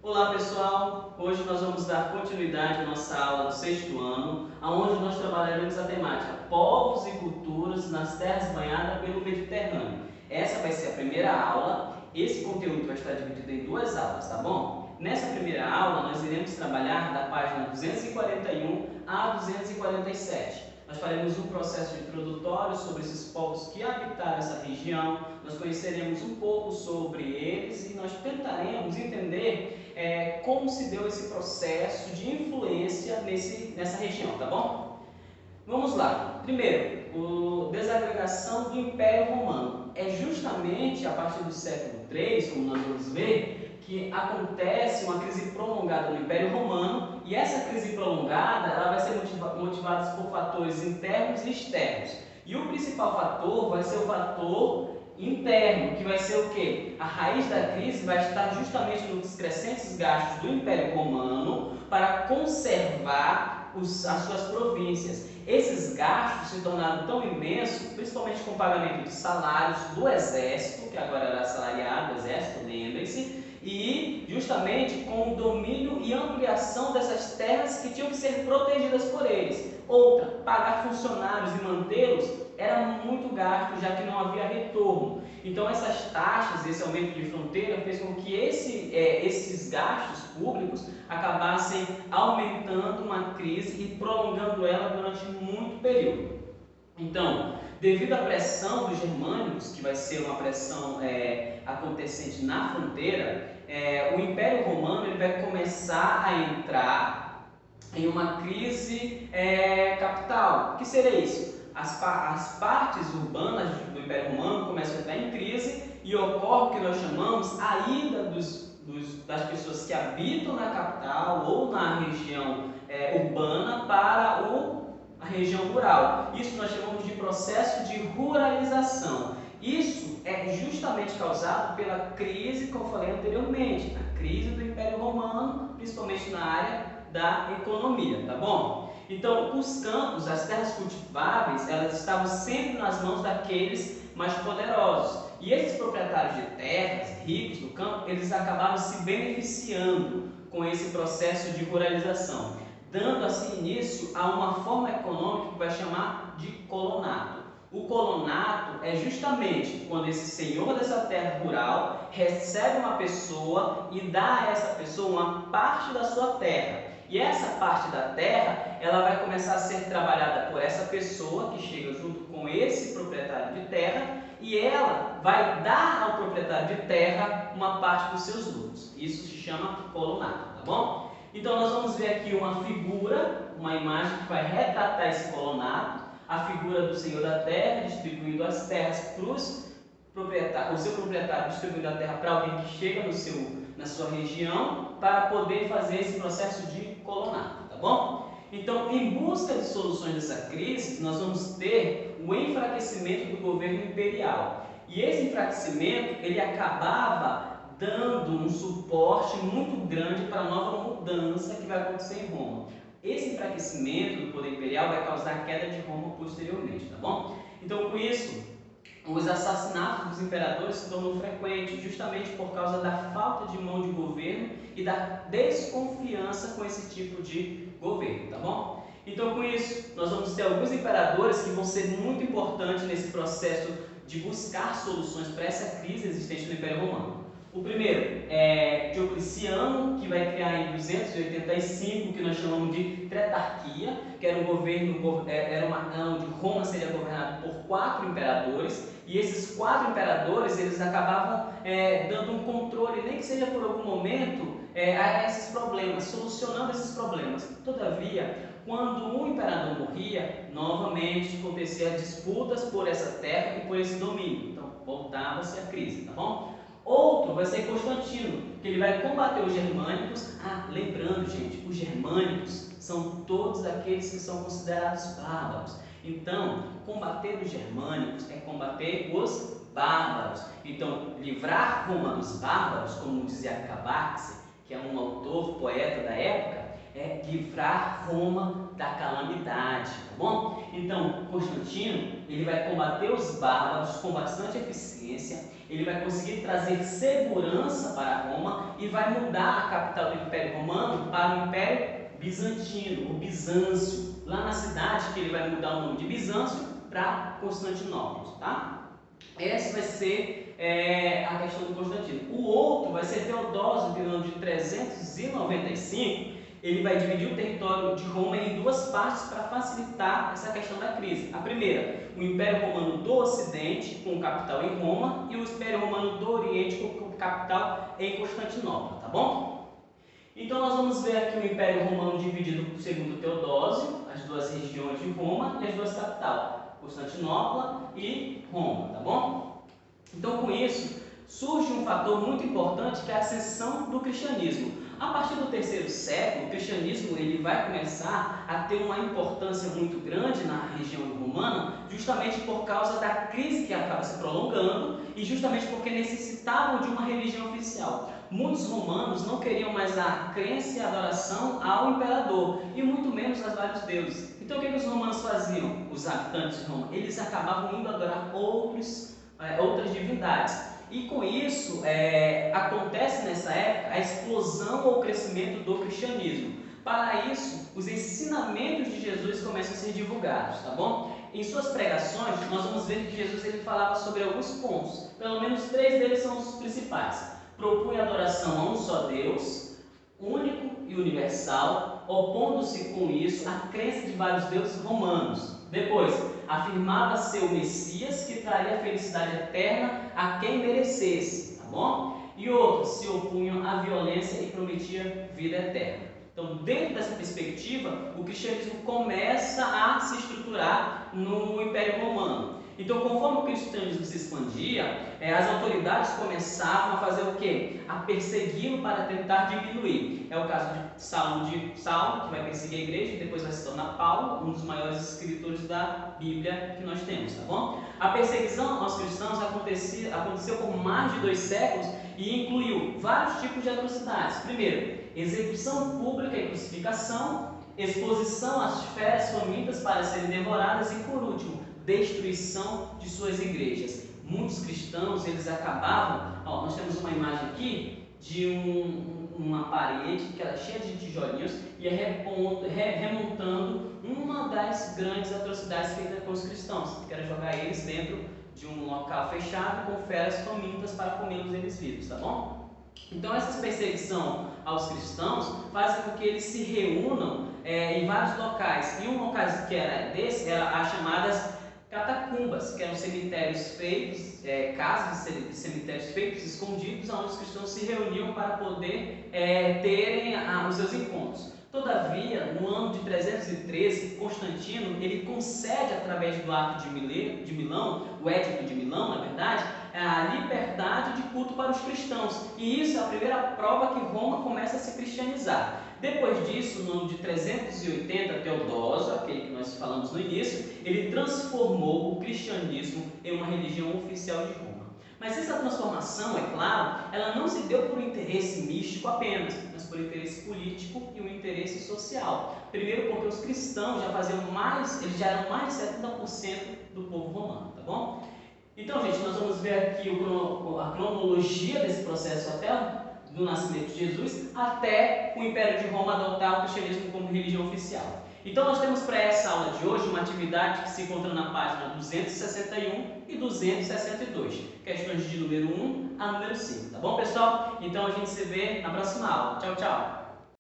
Olá pessoal, hoje nós vamos dar continuidade à nossa aula do sexto ano, onde nós trabalharemos a temática Povos e Culturas nas Terras Banhadas pelo Mediterrâneo. Essa vai ser a primeira aula, esse conteúdo vai estar dividido em duas aulas, tá bom? Nessa primeira aula nós iremos trabalhar da página 241 a 247. Nós faremos um processo introdutório sobre esses povos que habitaram essa região, nós conheceremos um pouco sobre eles e nós tentaremos entender como se deu esse processo de influência nessa região, tá bom? Vamos lá. Primeiro, a desagregação do Império Romano. É justamente a partir do século III, como nós vamos ver, que acontece uma crise prolongada no Império Romano, e essa crise prolongada ela vai ser motivada por fatores internos e externos. E o principal fator vai ser o fator interno, que vai ser o quê? A raiz da crise vai estar justamente nos crescentes gastos do Império Romano para conservar as suas províncias. Esses gastos se tornaram tão imensos, principalmente com o pagamento de salários do exército, que agora era assalariado, exército, lembrem-se, e justamente com o domínio e ampliação dessas terras que tinham que ser protegidas por eles. Outra, pagar funcionários e mantê-los era muito gasto, já que não havia retorno. Então essas taxas, esse aumento de fronteira fez com que esses gastos públicos acabassem aumentando uma crise e prolongando ela durante muito período. Então, devido à pressão dos germânicos, que vai ser uma pressão acontecente na fronteira, o Império Romano ele vai começar a entrar em uma crise capital. O que seria isso? As partes urbanas do Império Romano começam a entrar em crise e ocorre o que nós chamamos a ida das pessoas que habitam na capital ou na região urbana para a região rural. Isso nós chamamos de processo de ruralização. Isso é justamente causado pela crise que eu falei anteriormente, a crise do Império Romano, principalmente na área da economia, tá bom? Então, os campos, as terras cultiváveis, elas estavam sempre nas mãos daqueles mais poderosos. E esses proprietários de terras, ricos do campo, eles acabavam se beneficiando com esse processo de ruralização, dando assim início a uma forma econômica que vai chamar de colonato. O colonato é justamente quando esse senhor dessa terra rural recebe uma pessoa e dá a essa pessoa uma parte da sua terra. E essa parte da terra, ela vai começar a ser trabalhada por essa pessoa que chega junto com esse proprietário de terra e ela vai dar ao proprietário de terra uma parte dos seus lucros. Isso se chama colonato, tá bom? Então nós vamos ver aqui uma figura, uma imagem que vai retratar esse colonato, a figura do senhor da terra distribuindo as terras para o seu proprietário distribuindo a terra para alguém que chega na sua região para poder fazer esse processo de colonato, tá bom? Então, em busca de soluções dessa crise, nós vamos ter o enfraquecimento do governo imperial. E esse enfraquecimento, ele acabava dando um suporte muito grande para a nova mudança que vai acontecer em Roma. Esse enfraquecimento do poder imperial vai causar a queda de Roma posteriormente, tá bom? Então, com isso, os assassinatos dos imperadores se tornam frequentes justamente por causa da falta de mão de governo e da desconfiança com esse tipo de governo, tá bom? Então, com isso, nós vamos ter alguns imperadores que vão ser muito importantes nesse processo de buscar soluções para essa crise existente no Império Romano. O primeiro é Diocleciano, que vai criar em 285 o que nós chamamos de Tretarquia, que era um governo, onde Roma seria governada por 4 imperadores, e esses 4 imperadores eles acabavam dando um controle, nem que seja por algum momento, a esses problemas, solucionando esses problemas. Todavia, quando um imperador morria, novamente acontecia disputas por essa terra e por esse domínio. Então, voltava-se a crise, tá bom? Outro vai ser Constantino, que ele vai combater os germânicos. Lembrando, gente, os germânicos são todos aqueles que são considerados bárbaros. Então, combater os germânicos é combater os bárbaros. Então, livrar Roma dos bárbaros, como dizia Cabaxi, que é um autor, poeta da época, é livrar Roma da calamidade, tá bom? Então, Constantino, ele vai combater os bárbaros com bastante eficiência, ele vai conseguir trazer segurança para Roma e vai mudar a capital do Império Romano para o Império Bizantino, o Bizâncio, lá na cidade que ele vai mudar o nome de Bizâncio para Constantinopla, tá? Essa vai ser a questão do Constantino. O outro vai ser Teodósio, que no ano de 395, ele vai dividir o território de Roma em duas partes para facilitar essa questão da crise. A primeira, o Império Romano do Ocidente, com capital em Roma, e o Império Romano do Oriente, com capital em Constantinopla, tá bom? Então nós vamos ver aqui o Império Romano dividido segundo Teodósio, as duas regiões de Roma e as duas capitais, Constantinopla e Roma, tá bom? Então com isso surge um fator muito importante que é a ascensão do cristianismo. A partir do terceiro século, o cristianismo ele vai começar a ter uma importância muito grande na região romana, justamente por causa da crise que acaba se prolongando e justamente porque necessitavam de uma religião oficial. Muitos romanos não queriam mais a crença e a adoração ao imperador, e muito menos aos vários deuses. Então o que os romanos faziam? Os habitantes de Roma, eles acabavam indo adorar outras divindades. E com isso, acontece nessa época a explosão ou crescimento do cristianismo. Para isso, os ensinamentos de Jesus começam a ser divulgados, tá bom? Em suas pregações, nós vamos ver que Jesus ele falava sobre alguns pontos. Pelo menos 3 deles são os principais. Propunha adoração a um só Deus, único e universal, opondo-se com isso à crença de vários deuses romanos. Depois, afirmava ser o Messias que traria a felicidade eterna a quem merecesse, tá bom? E outros se opunham à violência e prometia vida eterna. Então, dentro dessa perspectiva, o cristianismo começa a se estruturar no Império Romano. Então, conforme o cristianismo se expandia, as autoridades começavam a fazer o quê? A persegui-lo para tentar diminuir. É o caso de Saulo, que vai perseguir a igreja, e depois vai se tornar Paulo, um dos maiores escritores da Bíblia que nós temos, tá bom? A perseguição aos cristãos aconteceu por mais de 2 séculos e incluiu vários tipos de atrocidades. Primeiro, execução pública e crucificação, exposição às feras famintas para serem devoradas e, por último, destruição de suas igrejas. Muitos cristãos, eles acabavam... nós temos uma imagem aqui de uma parede que era cheia de tijolinhos e remontando uma das grandes atrocidades feitas com os cristãos, que era jogar eles dentro de um local fechado com feras famintas para comê-los eles vivos, tá bom? Então essa perseguição aos cristãos faz com que eles se reúnam em vários locais. E um local que era desse era as chamadas catacumbas, que eram cemitérios feitos, casas de cemitérios feitos, escondidos, onde os cristãos se reuniam para poder terem os seus encontros. Todavia, no ano de 313, Constantino ele concede, através do Ato de Milão, o Edito de Milão, na verdade, a liberdade de culto para os cristãos. E isso é a primeira prova que Roma começa a se cristianizar. Depois disso, no ano de 380, Teodósio, aquele que nós falamos no início, ele transformou o cristianismo em uma religião oficial de Roma. Mas essa transformação, é claro, ela não se deu por um interesse místico apenas, mas por um interesse político e um interesse social. Primeiro porque os cristãos eles já eram mais de 70% do povo romano, tá bom? Então, gente, nós vamos ver aqui a cronologia desse processo até do nascimento de Jesus até o Império de Roma adotar o cristianismo como religião oficial. Então nós temos para essa aula de hoje uma atividade que se encontra na página 261 e 262, questões de número 1 a número 5, tá bom, pessoal? Então a gente se vê na próxima aula. Tchau, tchau!